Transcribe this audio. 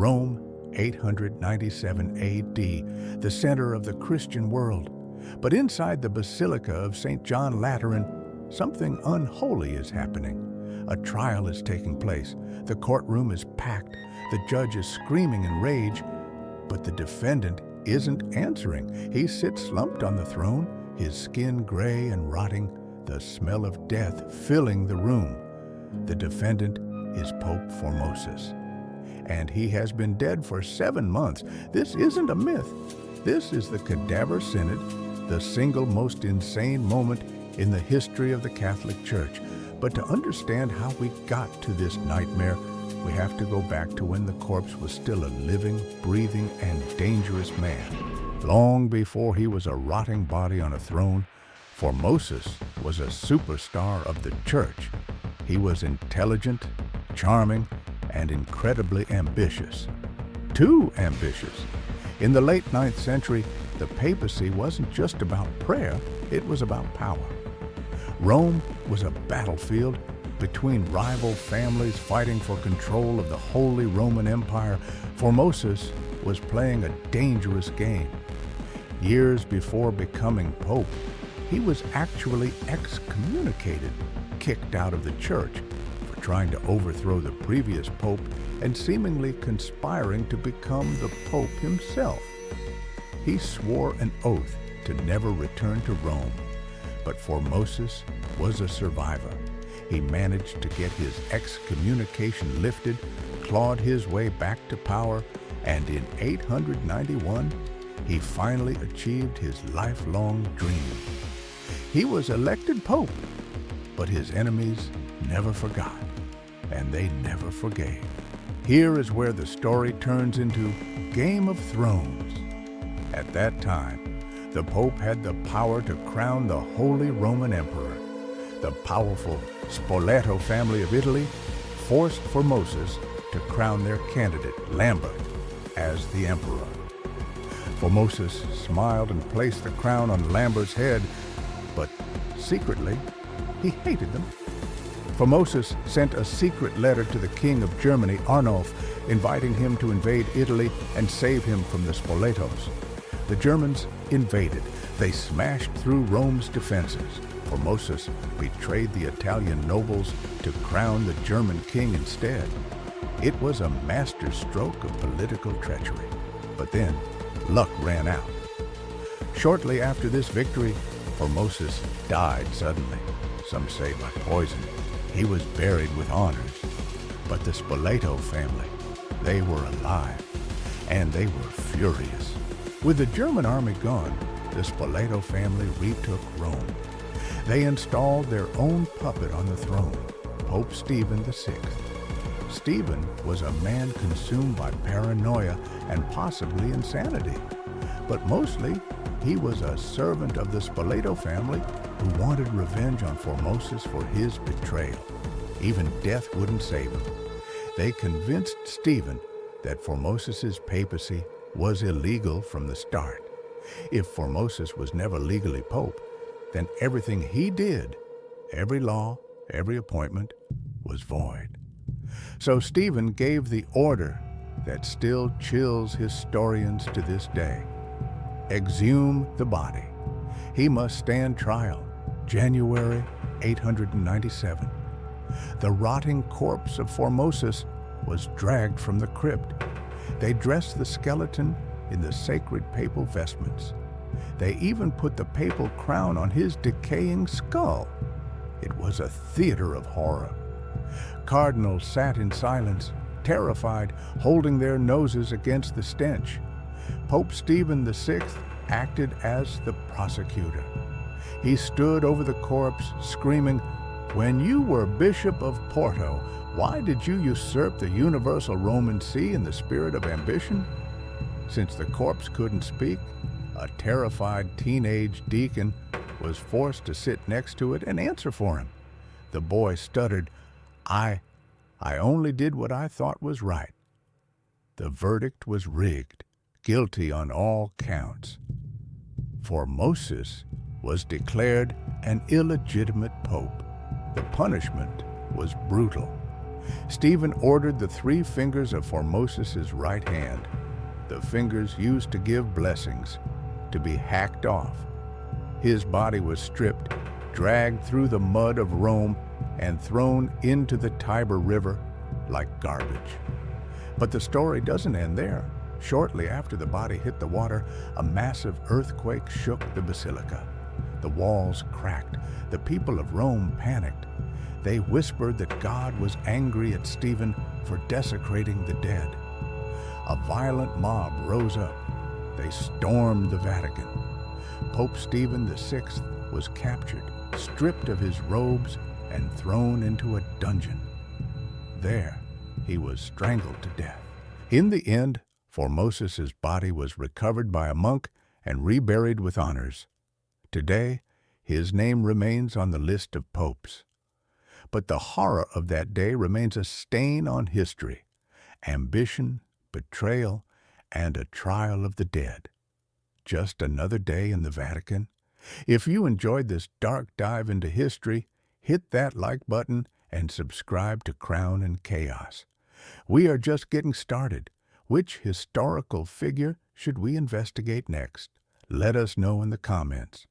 Rome, 897 A.D., the center of the Christian world. But inside the Basilica of St. John Lateran, something unholy is happening. A trial is taking place. The courtroom is packed. The judge is screaming in rage, but the defendant isn't answering. He sits slumped on the throne, his skin gray and rotting, the smell of death filling the room. The defendant is Pope Formosus, and he has been dead for 7 months. This isn't a myth. This is the Cadaver Synod, the single most insane moment in the history of the Catholic Church. But to understand how we got to this nightmare, we have to go back to when the corpse was still a living, breathing, and dangerous man. Long before he was a rotting body on a throne, Formosus was a superstar of the Church. He was intelligent, charming, and incredibly ambitious. Too ambitious. In the late 9th century, the papacy wasn't just about prayer, it was about power. Rome was a battlefield between rival families fighting for control of the Holy Roman Empire. Formosus was playing a dangerous game. Years before becoming pope, he was actually excommunicated, kicked out of the church for trying to overthrow the previous pope and seemingly conspiring to become the pope himself. He swore an oath to never return to Rome, but Formosus was a survivor. He managed to get his excommunication lifted, clawed his way back to power, and in 891, he finally achieved his lifelong dream. He was elected pope, but his enemies never forgot, and they never forgave. Here is where the story turns into Game of Thrones. At that time, the Pope had the power to crown the Holy Roman Emperor. The powerful Spoleto family of Italy forced Formosus to crown their candidate, Lambert, as the emperor. Formosus smiled and placed the crown on Lambert's head, but secretly, he hated them. Formosus sent a secret letter to the King of Germany, Arnulf, inviting him to invade Italy and save him from the Spoletos. The Germans invaded. They smashed through Rome's defenses. Formosus betrayed the Italian nobles to crown the German king instead. It was a masterstroke of political treachery. But then, luck ran out. Shortly after this victory, Formosus died suddenly, some say by poison. He was buried with honors. But the Spoleto family, they were alive, and they were furious. With the German army gone, the Spoleto family retook Rome. They installed their own puppet on the throne, Pope Stephen VI. Stephen was a man consumed by paranoia and possibly insanity. But mostly, he was a servant of the Spoleto family who wanted revenge on Formosus for his betrayal. Even death wouldn't save him. They convinced Stephen that Formosus's papacy was illegal from the start. If Formosus was never legally pope, then everything he did, every law, every appointment, was void. So Stephen gave the order that still chills historians to this day. Exhume the body. He must stand trial, January 897. The rotting corpse of Formosus was dragged from the crypt. They dressed the skeleton in the sacred papal vestments. They even put the papal crown on his decaying skull. It was a theater of horror. Cardinals sat in silence, terrified, holding their noses against the stench. Pope Stephen VI acted as the prosecutor. He stood over the corpse, screaming, "When you were Bishop of Porto, why did you usurp the universal Roman See in the spirit of ambition?" Since the corpse couldn't speak, a terrified teenage deacon was forced to sit next to it and answer for him. The boy stuttered, I only did what I thought was right." The verdict was rigged, guilty on all counts. Formosus was declared an illegitimate pope. The punishment was brutal. Stephen ordered the 3 fingers of Formosus's right hand, the fingers used to give blessings, to be hacked off. His body was stripped, dragged through the mud of Rome, and thrown into the Tiber River like garbage. But the story doesn't end there. Shortly after the body hit the water, a massive earthquake shook the basilica. The walls cracked. The people of Rome panicked. They whispered that God was angry at Stephen for desecrating the dead. A violent mob rose up. They stormed the Vatican. Pope Stephen VI was captured, stripped of his robes, and thrown into a dungeon. There, he was strangled to death. In the end, Formosus's body was recovered by a monk and reburied with honors. Today, his name remains on the list of popes. But the horror of that day remains a stain on history: ambition, betrayal, and a trial of the dead. Just another day in the Vatican. If you enjoyed this dark dive into history, hit that like button and subscribe to Crown and Chaos. We are just getting started. Which historical figure should we investigate next? Let us know in the comments.